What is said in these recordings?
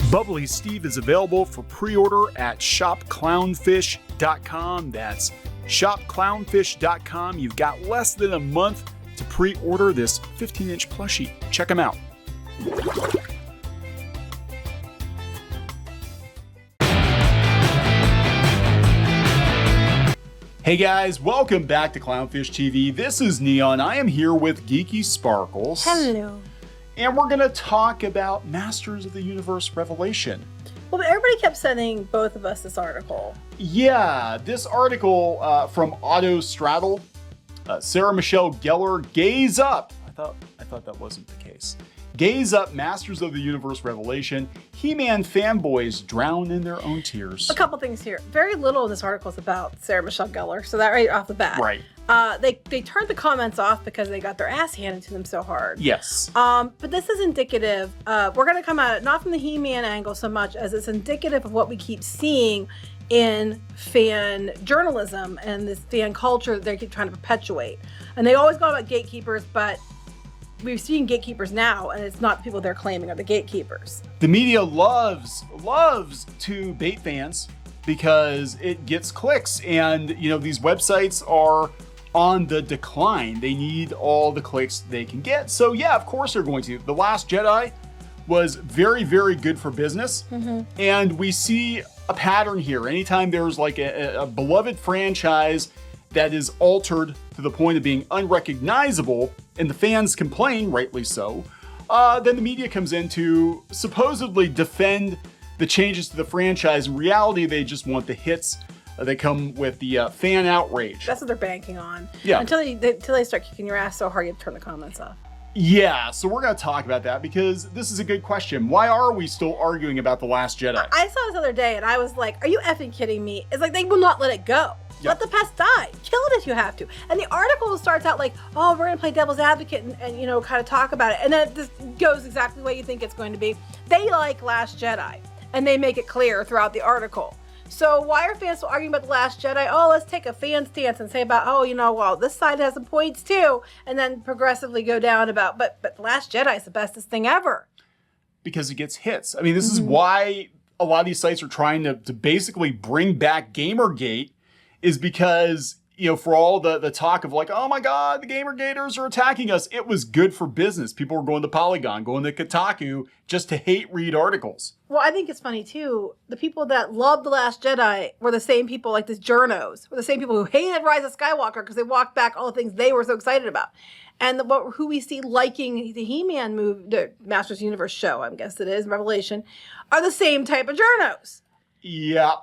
Bubbly Steve is available for pre-order at shopclownfish.com. That's shopclownfish.com. You've got less than a month to pre-order this 15-inch plushie. Check them out. Hey guys, welcome back to Clownfish TV. This is Neon. I am here with Geeky Sparkles. Hello. And we're going to talk about Masters of the Universe Revelation. Well, but everybody kept sending both of us this article. Yeah, this article from Otto Straddle, Sarah Michelle Gellar, Gaze Up. I thought that wasn't the case. Gaze Up, Masters of the Universe Revelation. He-Man fanboys drown in their own tears. A couple things here. Very little in this article is about Sarah Michelle Gellar, so that right off the bat. Right. They turned the comments off because they got their ass handed to them so hard. Yes. But this is indicative. We're going to come at it not from the He-Man angle so much as it's indicative of what we keep seeing in fan journalism and this fan culture that they keep trying to perpetuate. And they always go about gatekeepers, but we've seen gatekeepers now, and it's not the people they're claiming are the gatekeepers. The media loves to bait fans because it gets clicks, and these websites are on the decline. They need all the clicks they can get. So yeah, of course they're going to. The Last Jedi was very, very good for business, and we see a pattern here. Anytime there's like a beloved franchise that is altered to the point of being unrecognizable, and the fans complain, rightly so, then the media comes in to supposedly defend the changes to the franchise. In reality, they just want the hits that come with the fan outrage. That's what they're banking on. Yeah. Until they start kicking your ass so hard you have to turn the comments off. Yeah, so we're going to talk about that because this is a good question. Why are we still arguing about The Last Jedi? I saw this the other day and I was like, are you effing kidding me? It's like they will not let it go. Yeah. Let the past die. Kill it if you have to. And the article starts out like, oh, we're going to play devil's advocate and kind of talk about it. And then it just goes exactly the way you think it's going to be. They like Last Jedi, and they make it clear throughout the article. So why are fans still arguing about The Last Jedi? Oh, let's take a fan stance and say about, well, this side has some points too. And then progressively go down about, but The Last Jedi is the bestest thing ever. Because it gets hits. I mean, this is why a lot of these sites are trying to basically bring back Gamergate, is because, for all the talk of like, oh my God, the Gamergaters are attacking us. It was good for business. People were going to Polygon, going to Kotaku just to hate read articles. Well, I think it's funny too. The people that loved The Last Jedi were the same people, like the journos, were the same people who hated Rise of Skywalker because they walked back all the things they were so excited about. And who we see liking the He-Man movie, the Masters of the Universe show, I guess it is, Revelation, are the same type of journos. Yeah.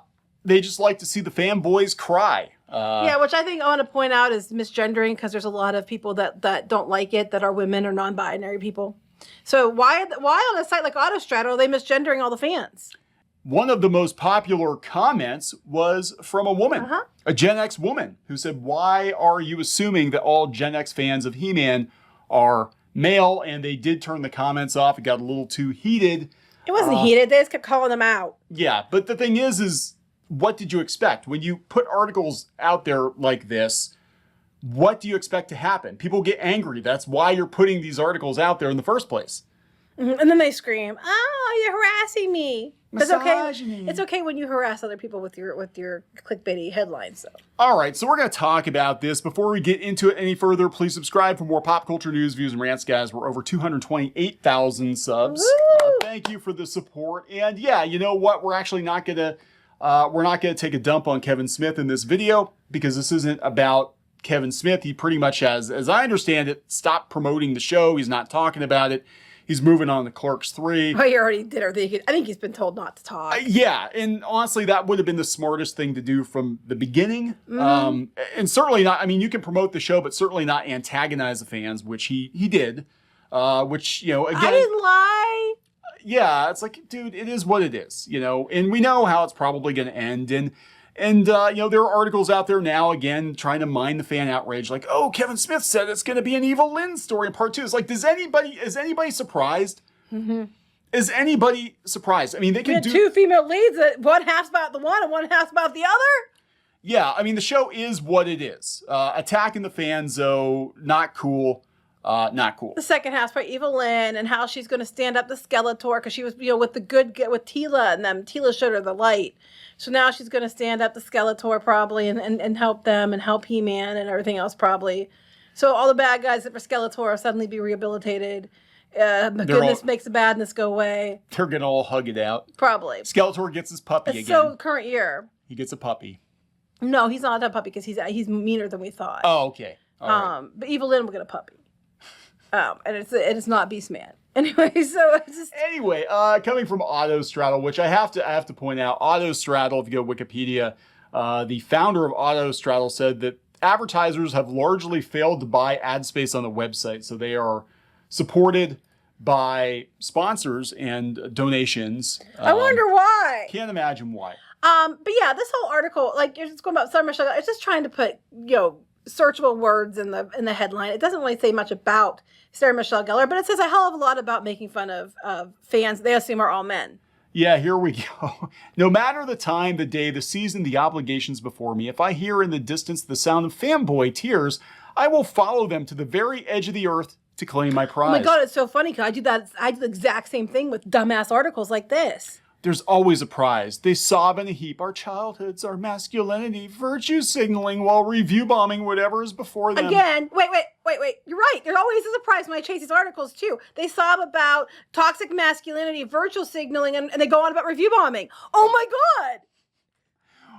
They just like to see the fanboys cry. Yeah, which I think I want to point out is misgendering, because there's a lot of people that don't like it that are women or non-binary people. So why on a site like Autostraddle are they misgendering all the fans? One of the most popular comments was from a woman, a Gen X woman, who said, why are you assuming that all Gen X fans of He-Man are male? And they did turn the comments off. It got a little too heated. It wasn't heated. They just kept calling them out. Yeah, but the thing is what did you expect? When you put articles out there like this, what do you expect to happen? People get angry. That's why you're putting these articles out there in the first place. And then they scream, oh, you're harassing me. Misogyny. It's okay. It's okay when you harass other people with your clickbaity headlines, though. All right, so we're going to talk about this. Before we get into it any further, please subscribe for more pop culture news, views, and rants, guys. We're over 228,000 subs. Thank you for the support. And yeah, you know what? We're actually not going to take a dump on Kevin Smith in this video, because this isn't about Kevin Smith. He pretty much has, as I understand it, stopped promoting the show. He's not talking about it. He's moving on to Clerks 3. Oh, he already did everything. I think he's been told not to talk. Yeah, and honestly, that would have bame the smartest thing to do from the beginning. And certainly not, I mean, you can promote the show, but certainly not antagonize the fans, which he did. Which, again... I didn't lie. Yeah, it's like, dude, it is what it is, and we know how it's probably going to end. And there are articles out there now, again, trying to mine the fan outrage. Like, oh, Kevin Smith said it's going to be an Evil Lynn story in part 2. It's like, is anybody surprised? Is anybody surprised? I mean, they can do... two female leads, one half's about the one and one half's about the other? Yeah, I mean, the show is what it is. Attacking the fans, though, not cool. Not cool. The second half's by Evelyn and how she's going to stand up to Skeletor because she was, with Tila and them. Tila showed her the light. So now she's going to stand up to Skeletor probably and help them and help He-Man and everything else probably. So all the bad guys that were Skeletor will suddenly be rehabilitated. The goodness makes the badness go away. They're going to all hug it out. Probably. Skeletor gets his puppy again. So current year. He gets a puppy. No, he's not a puppy because he's meaner than we thought. Oh, okay. All right. But Evelyn will get a puppy. And it's not Beastman. Anyway, so it's just... Anyway, coming from Autostraddle, which I have to point out, Autostraddle, if you go to Wikipedia, the founder of Autostraddle said that advertisers have largely failed to buy ad space on the website, so they are supported by sponsors and donations. I wonder why. Can't imagine why. But yeah, this whole article, like you're just going about Sarah Michelle, it's just trying to put, searchable words in the headline. It doesn't really say much about Sarah Michelle Gellar, but it says a hell of a lot about making fun of fans they assume are all men. Yeah, here we go. No matter the time, the day, the season, the obligations before me, if I hear in the distance the sound of fanboy tears, I will follow them to the very edge of the earth to claim my prize. Oh my God, it's so funny because I do the exact same thing with dumbass articles like this. There's always a prize. They sob in a heap. Our childhoods, our masculinity, virtue signaling while review bombing whatever is before them. Again, wait. You're right. There always is a prize when I chase these articles too. They sob about toxic masculinity, virtual signaling, and they go on about review bombing. Oh my God.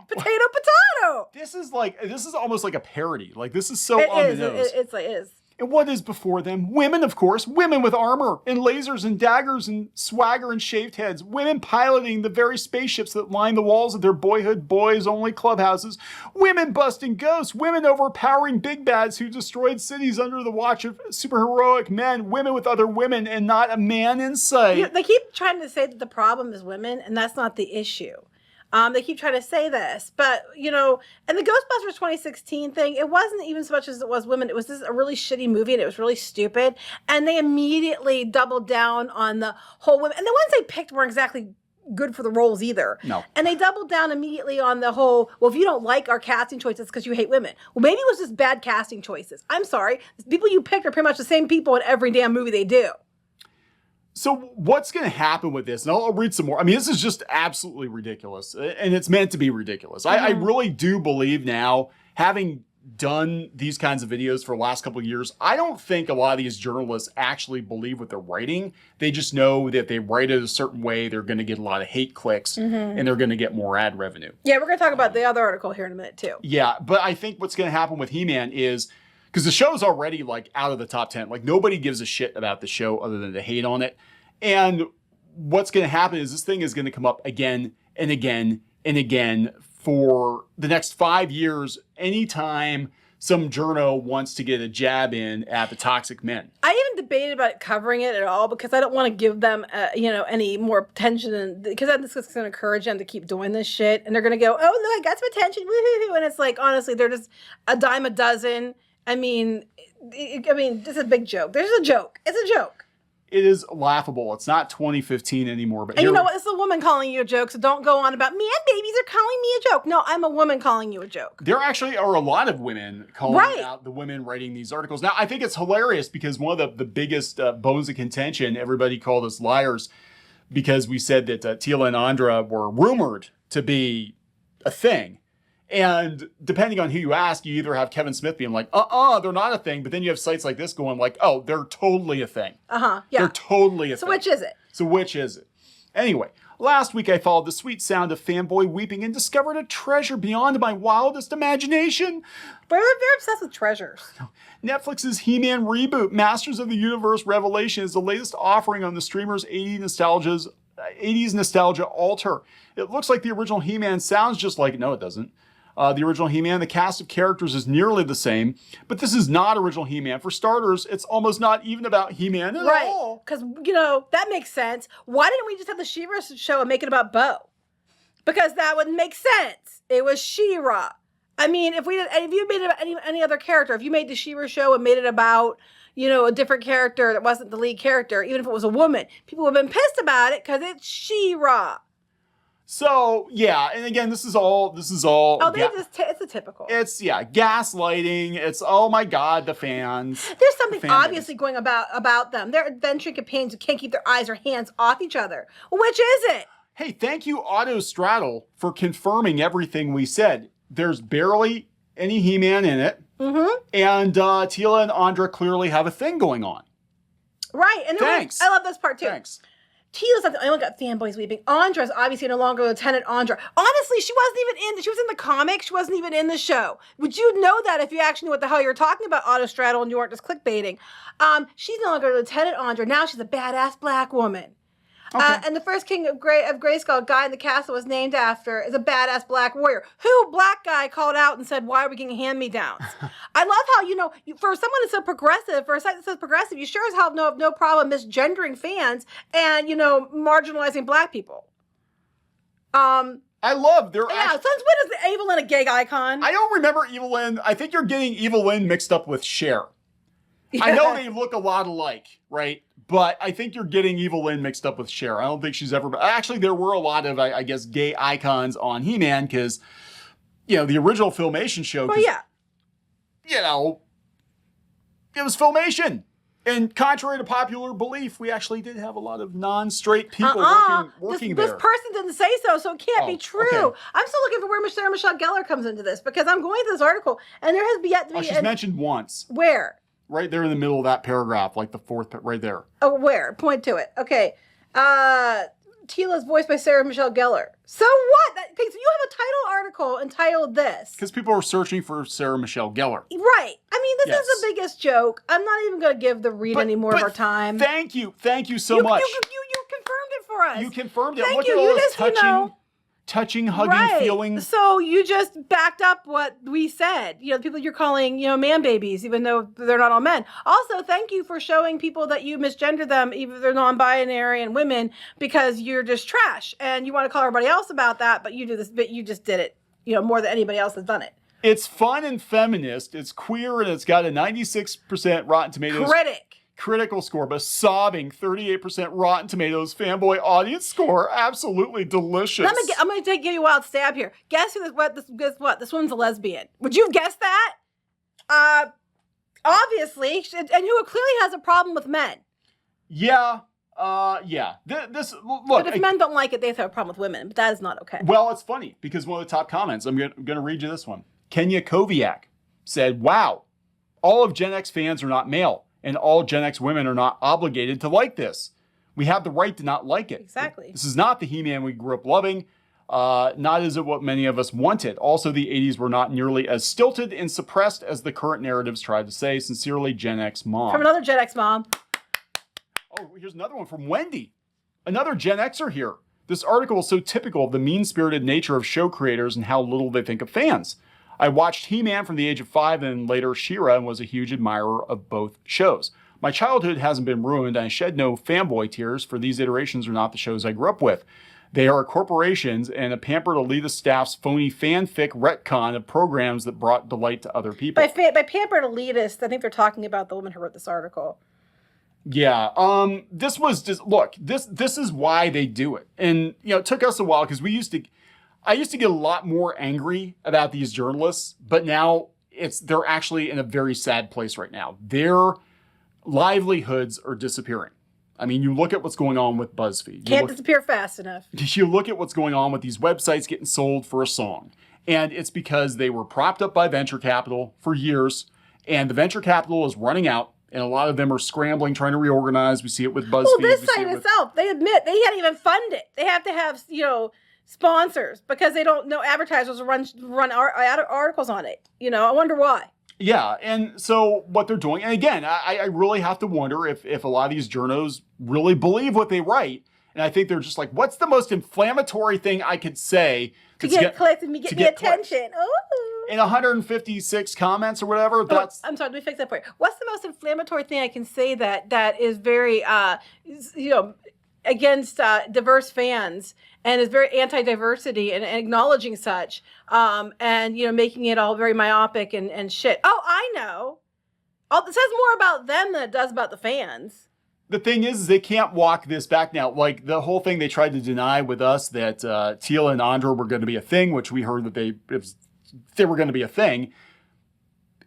Potato. This is almost like a parody. Like, this is so on the nose. It is. And what is before them? Women, of course. Women with armor and lasers and daggers and swagger and shaved heads. Women piloting the very spaceships that line the walls of their boyhood boys-only clubhouses. Women busting ghosts. Women overpowering big bads who destroyed cities under the watch of superheroic men. Women with other women and not a man in sight. They keep trying to say that the problem is women, and that's not the issue. They keep trying to say this, but, and the Ghostbusters 2016 thing, it wasn't even so much as it was women. It was just a really shitty movie, and it was really stupid. And they immediately doubled down on the whole women. And the ones they picked weren't exactly good for the roles either. No. And they doubled down immediately on the whole, well, if you don't like our casting choices because you hate women. Well, maybe it was just bad casting choices. I'm sorry. The people you picked are pretty much the same people in every damn movie they do. So what's going to happen with this? And I'll read some more. I mean, this is just absolutely ridiculous. And it's meant to be ridiculous. I really do believe now, having done these kinds of videos for the last couple of years, I don't think a lot of these journalists actually believe what they're writing. They just know that if they write it a certain way, they're going to get a lot of hate clicks and they're going to get more ad revenue. Yeah, we're going to talk about the other article here in a minute too. Yeah, but I think what's going to happen with He-Man is, because the show's already like out of the top 10. Like, nobody gives a shit about the show other than to hate on it. And what's going to happen is this thing is going to come up again and again and again for the next 5 years anytime some journo wants to get a jab in at the toxic men. I even debated about covering it at all because I don't want to give them, any more attention, because this is going to encourage them to keep doing this shit. And they're going to go, oh, look, I got some attention, woohoo! And it's like, honestly, they're just a dime a dozen. I mean, this is a big joke. There's a joke. It's a joke. It is laughable. It's not 2015 anymore. But and you know what? It's a woman calling you a joke, so don't go on about, man, babies are calling me a joke. No, I'm a woman calling you a joke. There actually are a lot of women calling out the women writing these articles. Now, I think it's hilarious because one of the biggest bones of contention, everybody called us liars because we said that Tila and Andra were rumored to be a thing. And depending on who you ask, you either have Kevin Smith being like, they're not a thing. But then you have sites like this going like, oh, they're totally a thing. Yeah. They're totally a thing. So which is it? So which is it? Anyway, last week I followed the sweet sound of fanboy weeping and discovered a treasure beyond my wildest imagination. But we're very obsessed with treasures. Netflix's He-Man reboot, Masters of the Universe Revelation, is the latest offering on the streamer's 80s nostalgia altar. It looks like the original He-Man, sounds just like it. No, it doesn't. The original He-Man, the cast of characters is nearly the same, but this is not original He-Man. For starters, it's almost not even about He-Man at all. Because, that makes sense. Why didn't we just have the She-Ra show and make it about Bo? Because that would make sense. It was She-Ra. I mean, if you made it about any other character, if you made the She-Ra show and made it about, a different character that wasn't the lead character, even if it was a woman, people would have been pissed about it because it's She-Ra. So yeah, and again, this is all. Oh, it's a typical. It's gaslighting. It's, oh my God, the fans. There's something obviously going about them. They're adventuring companions who can't keep their eyes or hands off each other. Which is it? Hey, thank you, Auto Straddle, for confirming everything we said. There's barely any He-Man in it, and Tila and Andra clearly have a thing going on. Right, and thanks. I love this part too. Thanks. Tila's like the only one got fanboys weeping. Andra's obviously no longer Lieutenant Andra. Honestly, she was in the comics. She wasn't even in the show. Would you know that if you actually knew what the hell you were talking about, Auto Straddle, and you weren't just clickbaiting? She's no longer Lieutenant Andra. Now she's a badass black woman. Okay. And the first king of Grayskull, guy in the castle was named after, is a badass black warrior. Who black guy called out and said, why are we getting hand-me-downs? I love how, for someone that's so progressive, for a site that says progressive, you sure as hell have no problem misgendering fans and, marginalizing black people. I love their... Yeah, since when is Evelyn a gay icon? I don't remember Evelyn. I think you're getting Evelyn mixed up with Cher. I know they look a lot alike, right? But I think you're getting Evelyn mixed up with Cher. I don't think she's ever... Actually, there were a lot of, I guess, gay icons on He-Man because, the original Filmation show... Well, yeah. It was Filmation. And contrary to popular belief, we actually did have a lot of non-straight people working there. This person didn't say so it can't be true. Okay. I'm still looking for where Sarah Michelle Gellar comes into this because I'm going through this article and there has yet to be... she's mentioned once. Where? Right there in the middle of that paragraph, like the fourth, right there. Oh, where? Point to it. Okay. Tila's voiced by Sarah Michelle Gellar. So what? Okay, so you have a title article entitled this. Because people are searching for Sarah Michelle Gellar. Right. I mean, this is the biggest joke. I'm not even going to give the read any more of our time. Thank you so much. You confirmed it for us. You confirmed it. Thank Look you. at all this touching, hugging feeling. So you just backed up what we said. The people you're calling, man babies, even though they're not all men. Also, thank you for showing people that you misgender them, even if they're non-binary and women, because you're just trash and you want to call everybody else about that, but you do this, but you just did it, more than anybody else has done it. It's fun and feminist. It's queer and it's got a 96% Rotten Tomatoes critical score, but sobbing 38% Rotten Tomatoes fanboy audience score. Absolutely delicious. I'm going to give you a wild stab here. Guess who this woman's a lesbian. Would you have guessed that? Obviously, and who clearly has a problem with men. Yeah. Look. But if men don't like it, they have a problem with women. But that is not okay. Well, it's funny because one of the top comments, I'm going to read you this one. Kenya Koviak said, wow, all of Gen X fans are not male. And all Gen X women are not obligated to like this. We have the right to not like it. Exactly. This is not the He-Man we grew up loving. Not is it what many of us wanted. Also, the 80s were not nearly as stilted and suppressed as the current narratives tried to say. Sincerely, Gen X mom. From another Gen X mom. Oh, here's another one from Wendy. Another Gen Xer here. This article is so typical of the mean-spirited nature of show creators and how little they think of fans. I watched He-Man from the age of 5 and later She-Ra and was a huge admirer of both shows. My childhood hasn't been ruined and I shed no fanboy tears, for these iterations are not the shows I grew up with. They are corporations and a pampered elitist staff's phony fanfic retcon of programs that brought delight to other people. By pampered elitist, I think they're talking about the woman who wrote this article. Yeah, this was just, look, this is why they do it. And, it took us a while because I used to get a lot more angry about these journalists, but now they're actually in a very sad place right now. Their livelihoods are disappearing. I mean, you look at what's going on with BuzzFeed. Can't disappear fast enough. You look at what's going on with these websites getting sold for a song. And it's because they were propped up by venture capital for years, and the venture capital is running out, and a lot of them are scrambling, trying to reorganize. We see it with BuzzFeed. Well, this site itself, they admit they can't even fund it. They have to have, sponsors because they don't know advertisers run articles on it. I wonder why. Yeah, and so what they're doing, and again, I really have to wonder if a lot of these journos really believe what they write, and I think they're just like, what's the most inflammatory thing I could say to get clicks and get the attention? Oh. In 156 comments or whatever, that's... I'm sorry, let me fix that for you. What's the most inflammatory thing I can say that is very, against diverse fans and is very anti-diversity and acknowledging such, and making it all very myopic and shit. Oh, I know. It says more about them than it does about the fans. the thing is they can't walk this back now. Like the whole thing they tried to deny with us that Teela and Andra were going to be a thing, which we heard that they were going to be a thing.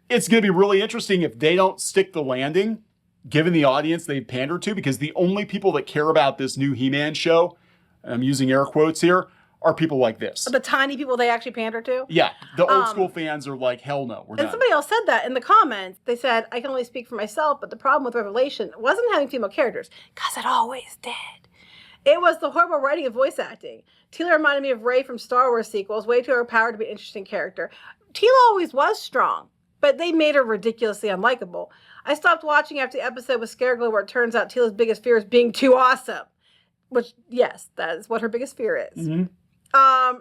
It's going to be really interesting if they don't stick the landing, given the audience they've pandered to, because the only people that care about this new He-Man show, I'm using air quotes here, are people like this. The tiny people they actually pander to? Yeah. The old school fans are like, hell no, we're done. Somebody else said that in the comments. They said, I can only speak for myself, but the problem with Revelation wasn't having female characters, because it always did. It was the horrible writing and voice acting. Teela reminded me of Rey from Star Wars sequels, way too overpowered to be an interesting character. Teela always was strong, but they made her ridiculously unlikable. I stopped watching after the episode with Scareglow where it turns out Teela's biggest fear is being too awesome. Which, yes, that is what her biggest fear is. Mm-hmm.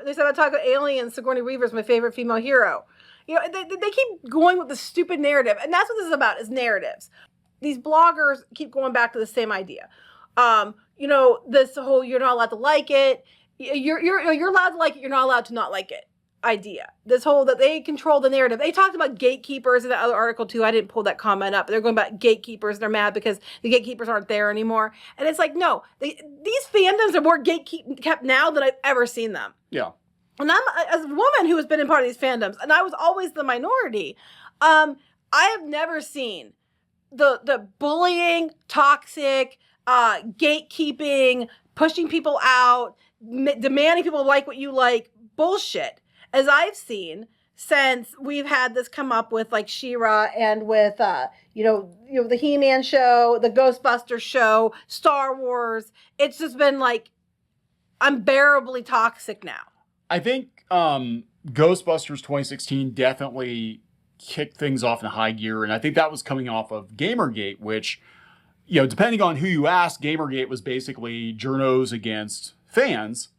They said about talk about aliens. Sigourney Weaver is my favorite female hero. You know, they keep going with the stupid narrative, and that's what this is about: is narratives. These bloggers keep going back to the same idea. You know, this whole "you're not allowed to like it." You're allowed to like it. You're not allowed to not like it. Idea. This whole that they control the narrative. They talked about gatekeepers in the other article too. I didn't pull that comment up. They're going about gatekeepers. They're mad because the gatekeepers aren't there anymore. And it's like, no, these fandoms are more gatekept now than I've ever seen them. Yeah. And I'm as a woman who has been in part of these fandoms, and I was always the minority. I have never seen the bullying, toxic, gatekeeping, pushing people out, demanding people like what you like bullshit as I've seen since we've had this come up with like She-Ra and with the He-Man show, the Ghostbusters show, Star Wars. It's just been like unbearably toxic now. I think Ghostbusters 2016 definitely kicked things off in high gear, and I think that was coming off of Gamergate, which, you know, depending on who you ask, Gamergate was basically journos against fans.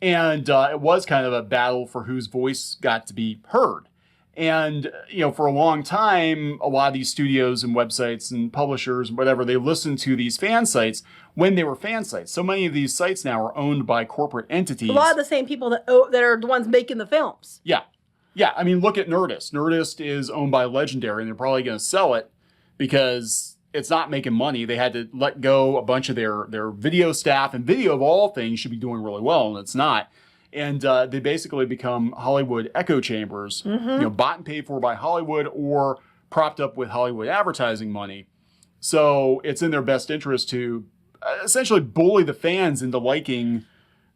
And it was kind of a battle for whose voice got to be heard. And, you know, for a long time, a lot of these studios and websites and publishers and whatever, they listened to these fan sites when they were fan sites. So many of these sites now are owned by corporate entities. A lot of the same people that are the ones making the films. Yeah. Yeah. I mean, look at Nerdist. Nerdist is owned by Legendary, and they're probably going to sell it because it's not making money. They had to let go a bunch of their video staff, and video of all things should be doing really well, and it's not. And they basically become Hollywood echo chambers, you know, bought and paid for by Hollywood or propped up with Hollywood advertising money. So it's in their best interest to essentially bully the fans into liking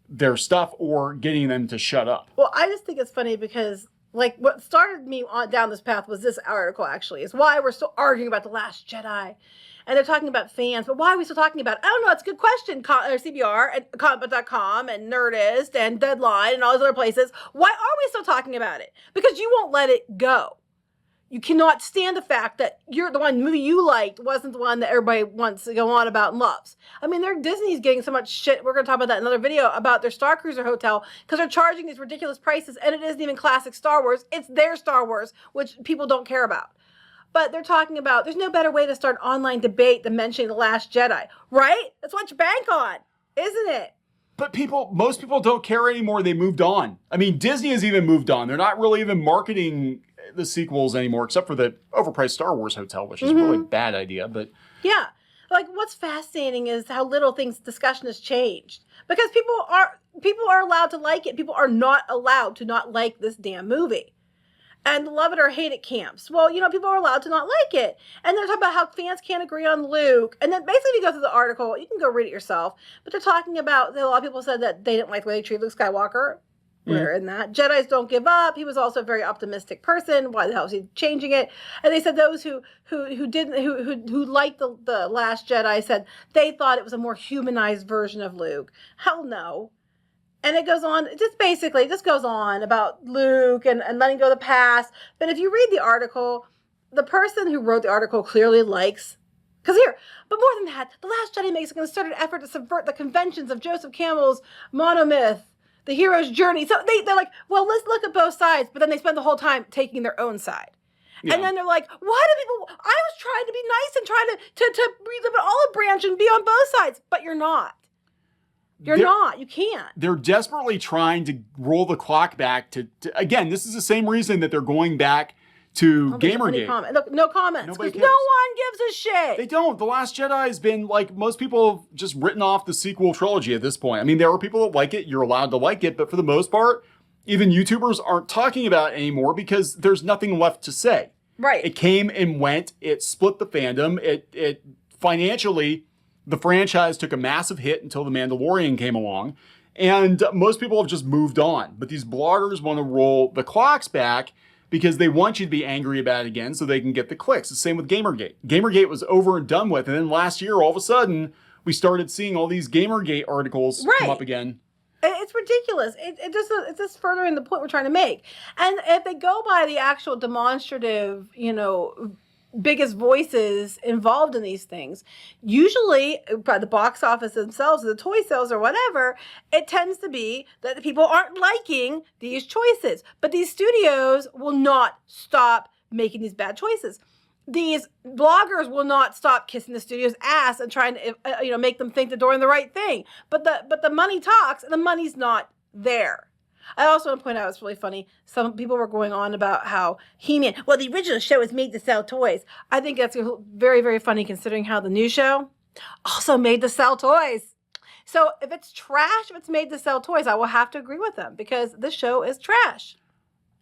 their stuff or getting them to shut up. Well, I just think it's funny because like what started me on down this path was this article actually. Is why we're still arguing about The Last Jedi. And they're talking about fans, but why are we still talking about it? I don't know, it's a good question. CBR and comicbook.com and Nerdist and Deadline and all these other places. Why are we still talking about it? Because you won't let it go. You cannot stand the fact that the one movie you liked wasn't the one that everybody wants to go on about and loves. I mean, Disney's getting so much shit. We're going to talk about that in another video about their Star Cruiser hotel because they're charging these ridiculous prices, and it isn't even classic Star Wars. It's their Star Wars, which people don't care about. But they're talking about there's no better way to start online debate than mentioning The Last Jedi, right? That's what you bank on, isn't it? But most people don't care anymore. They moved on. I mean, Disney has even moved on. They're not really even marketing the sequels anymore, except for the overpriced Star Wars hotel, which is really a bad idea. But yeah, like what's fascinating is how little discussion has changed because people are allowed to like it. People are not allowed to not like this damn movie. And love it or hate it camps. Well, you know, people are allowed to not like it. And they're talking about how fans can't agree on Luke. And then basically you go through the article, you can go read it yourself. But they're talking about, a lot of people said that they didn't like the way they treated Luke Skywalker. We're in that. Jedis don't give up. He was also a very optimistic person. Why the hell is he changing it? And they said those who liked the Last Jedi said they thought it was a more humanized version of Luke. Hell no. And it goes on, just goes on about Luke and letting go of the past. But if you read the article, the person who wrote the article clearly likes, but more than that, The Last Jedi makes a concerted effort to subvert the conventions of Joseph Campbell's monomyth, the hero's journey. So they're like, well, let's look at both sides. But then they spend the whole time taking their own side. Yeah. And then they're like, why do people, I was trying to be nice and trying to relive an olive branch and be on both sides. But you're not. You're not. You can't. They're desperately trying to roll the clock back to again, this is the same reason that they're going back to I don't think any Gamergate. comment. Look, no comments. Nobody Because cares. no one gives a shit. They don't. The Last Jedi has been like, most people have just written off the sequel trilogy at this point. I mean, there are people that like it. You're allowed to like it. But for the most part, even YouTubers aren't talking about it anymore because there's nothing left to say. Right. It came and went. It split the fandom. It financially, the franchise took a massive hit until The Mandalorian came along. And most people have just moved on. But these bloggers want to roll the clocks back because they want you to be angry about it again so they can get the clicks. The same with Gamergate. Gamergate was over and done with. And then last year, all of a sudden, we started seeing all these Gamergate articles come up again. It's ridiculous. It's just furthering the point we're trying to make. And if they go by the actual demonstrative, biggest voices involved in these things, usually by the box office themselves, or the toy sales or whatever, it tends to be that the people aren't liking these choices. But these studios will not stop making these bad choices. These bloggers will not stop kissing the studio's ass and trying to, make them think they're doing the right thing. But the money talks, and the money's not there. I also want to point out, it's really funny, some people were going on about how He-Man, well, the original show was made to sell toys. I think that's very, very funny considering how the new show also made to sell toys. So if it's trash, if it's made to sell toys, I will have to agree with them because this show is trash.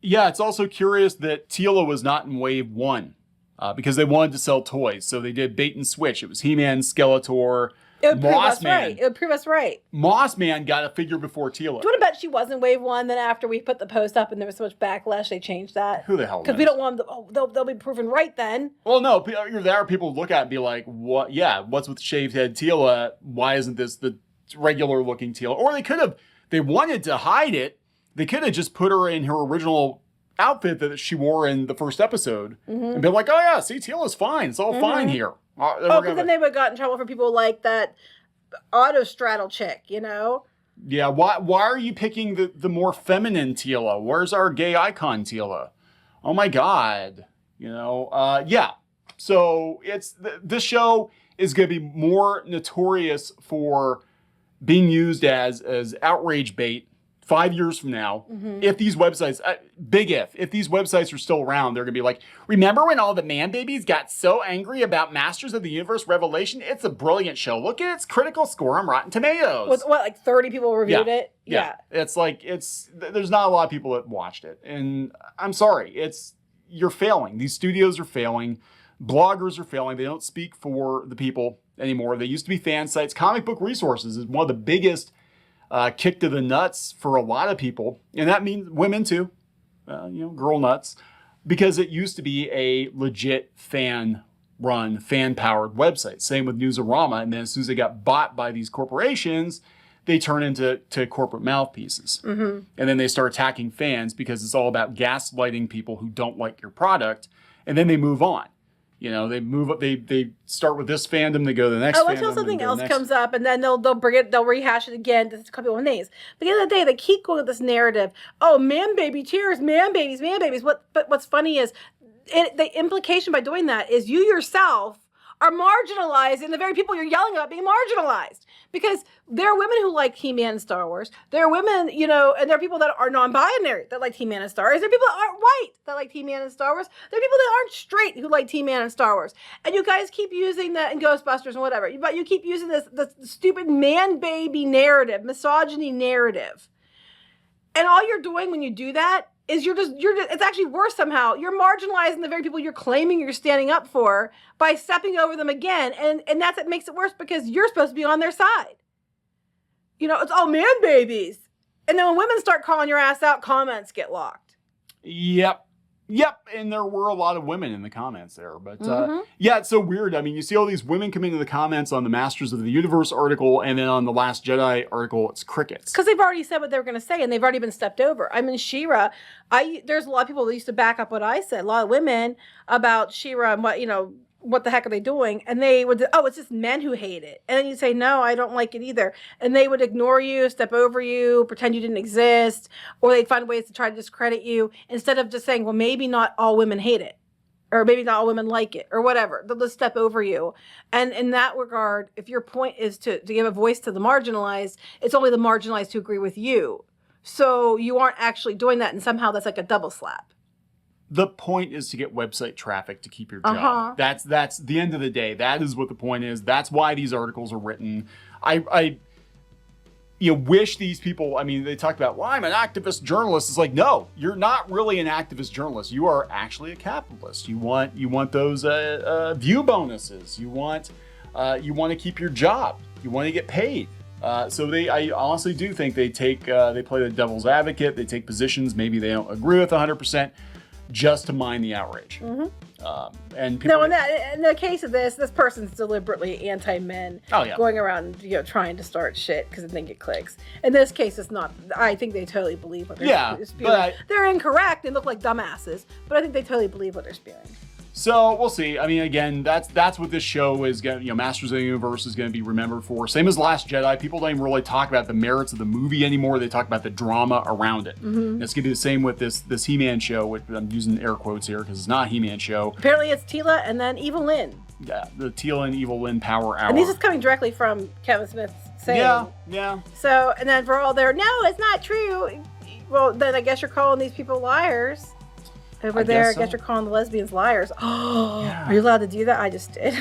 Yeah, it's also curious that Tila was not in Wave 1 because they wanted to sell toys. So they did bait and switch. It was He-Man, Skeletor, It would prove Moss us Man. right. It would prove us right. Moss Man got a figure before Tila. Do you want to bet she was in Wave 1, then after we put the post up and there was so much backlash, they changed that? Who the hell knows? Because we don't want them they'll be proven right then. Well, no, there are people who look at it and be like, what? Yeah, what's with shaved head Tila? Why isn't this the regular looking Tila? Or they wanted to hide it. They could have just put her in her original outfit that she wore in the first episode and been like, oh yeah, see, Tila's fine. It's all fine here. Because then they would have got in trouble for people like that auto straddle chick, Yeah, why are you picking the more feminine Tila? Where's our gay icon Tila? Oh my God. Yeah. So this show is going to be more notorious for being used as outrage bait 5 years from now. If these websites, if these websites are still around, they're going to be like, remember when all the manbabies got so angry about Masters of the Universe Revelation? It's a brilliant show. Look at its critical score on Rotten Tomatoes. What, like 30 people reviewed it? Yeah. It's like, there's not a lot of people that watched it. And I'm sorry, you're failing. These studios are failing. Bloggers are failing. They don't speak for the people anymore. They used to be fan sites. Comic Book Resources is one of the biggest kick to the nuts for a lot of people. And that means women too, girl nuts, because it used to be a legit fan-run, fan-powered website. Same with Newsarama. And then as soon as they got bought by these corporations, they turn into corporate mouthpieces. And then they start attacking fans because it's all about gaslighting people who don't like your product. And then they move on. They move up. They start with this fandom. They go to the next. Until something else comes up, and then they'll bring it. They'll rehash it again. Just a couple of names. But at the end of the day, they keep going with this narrative. Oh, man, baby tears, man, babies, man, babies. But what's funny is, the implication by doing that is you yourself are marginalizing the very people you're yelling about being marginalized. Because there are women who like He-Man and Star Wars. There are women, and there are people that are non-binary that like He-Man and Star Wars. There are people that aren't white that like He-Man and Star Wars. There are people that aren't straight who like He-Man and Star Wars. And you guys keep using that in Ghostbusters and whatever. But you keep using this stupid man-baby narrative, misogyny narrative. And all you're doing when you do that is it's actually worse somehow. You're marginalizing the very people you're claiming you're standing up for by stepping over them again. And that's what makes it worse because you're supposed to be on their side. It's all man babies. And then when women start calling your ass out, comments get locked. Yep. And there were a lot of women in the comments there. But yeah, it's so weird. I mean, you see all these women come into the comments on the Masters of the Universe article, and then on the Last Jedi article, it's crickets. Because they've already said what they were going to say, and they've already been stepped over. I mean, She-Ra, there's a lot of people that used to back up what I said. A lot of women about She-Ra and what the heck are they doing? And they would, it's just men who hate it. And then you'd say, no, I don't like it either. And they would ignore you, step over you, pretend you didn't exist, or they'd find ways to try to discredit you instead of just saying, well, maybe not all women hate it, or maybe not all women like it, or whatever. They'll just step over you. And in that regard, if your point is to give a voice to the marginalized, it's only the marginalized who agree with you. So you aren't actually doing that, and somehow that's like a double slap. the point is to get website traffic to keep your job. That's the end of the day. That is what the point is. That's why these articles are written. I wish these people, I mean, they talk about, well, I'm an activist journalist. It's like, no, you're not really an activist journalist. You are actually a capitalist. You want those view bonuses. You want to keep your job. You want to get paid. So I honestly do think they play the devil's advocate. They take positions maybe they don't agree with 100%, just to mine the outrage. And people, in the case of this person's deliberately anti-men, going around trying to start shit because they think it clicks. In this case, it's not. I think they totally believe what they're spewing. They're incorrect and look like dumbasses, but I think they totally believe what they're spewing. So we'll see. I mean, again, that's what this show is going to, Masters of the Universe is going to be remembered for. Same as Last Jedi. People don't even really talk about the merits of the movie anymore. They talk about the drama around it. And it's going to be the same with this He-Man show, which I'm using air quotes here because it's not a He-Man show. Apparently it's Tila and then Evil Lynn. Yeah, the Tila and Evil Lynn Power Hour. And this is coming directly from Kevin Smith's saying. Yeah. So, and then for all their, no, it's not true. Well, then I guess you're calling these people liars. Over there, I guess you're calling the lesbians liars. Oh, are you allowed to do that? I just did.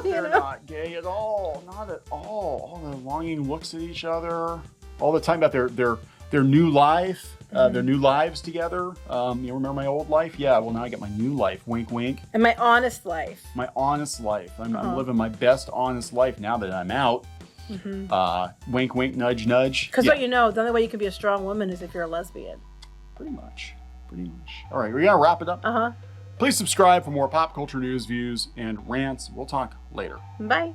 They're not gay at all. Not at all. All the longing looks at each other. All the time about their new life, their new lives together. You remember my old life? Yeah, well, now I get my new life. Wink, wink. And my honest life. My honest life. I'm living my best honest life now that I'm out. Wink, wink, nudge, nudge. Because what you know, the only way you can be a strong woman is if you're a lesbian. Pretty much. All right, we're going to wrap it up. Please subscribe for more pop culture news, views, and rants. We'll talk later. Bye.